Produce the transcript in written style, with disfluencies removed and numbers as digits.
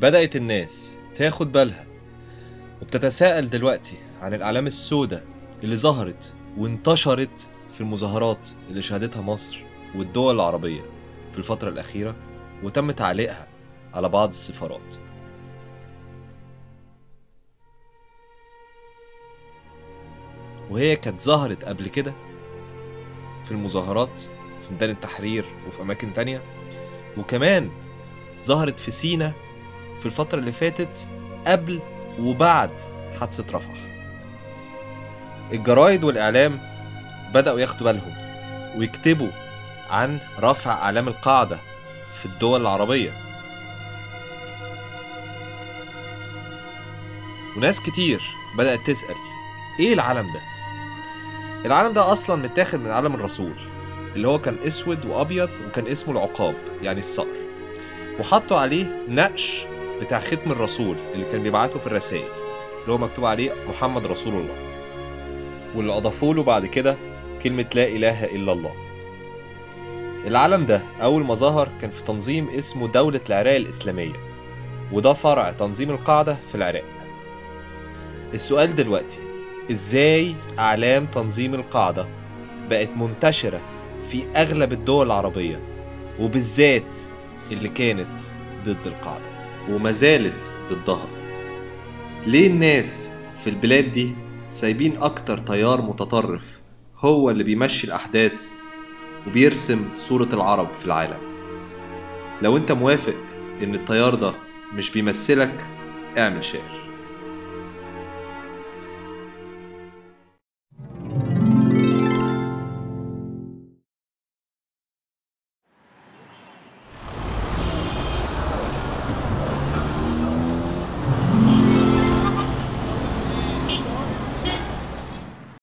بدأت الناس تاخد بالها وبتتساءل دلوقتي عن الأعلام السوداء اللي ظهرت وانتشرت في المظاهرات اللي شهدتها مصر والدول العربية في الفترة الأخيرة، وتم تعليقها على بعض السفارات. وهي كانت ظهرت قبل كده في المظاهرات في ميدان التحرير وفي أماكن تانية، وكمان ظهرت في سينا في الفترة اللي فاتت قبل وبعد حادثة رفح. الجرايد والإعلام بدأوا ياخدوا بالهم ويكتبوا عن رفع أعلام القاعدة في الدول العربية، وناس كتير بدأت تسأل إيه العلم ده؟ العلم ده أصلا متاخد من علم الرسول اللي هو كان أسود وأبيض وكان اسمه العقاب يعني الصقر، وحطوا عليه نقش بتاع ختم الرسول اللي كان بيبعته في الرسائل اللي هو مكتوب عليه محمد رسول الله، واللي أضافوا له بعد كده كلمة لا إله إلا الله. العلم ده أول ما ظهر كان في تنظيم اسمه دولة العراق الإسلامية، وده فرع تنظيم القاعدة في العراق. السؤال دلوقتي، إزاي أعلام تنظيم القاعدة بقت منتشرة في أغلب الدول العربية وبالذات اللي كانت ضد القاعدة وما زالت ضدها؟ ليه الناس في البلاد دي سايبين أكتر تيار متطرف هو اللي بيمشي الأحداث وبيرسم صورة العرب في العالم؟ لو أنت موافق إن التيار ده مش بيمثلك اعمل شير.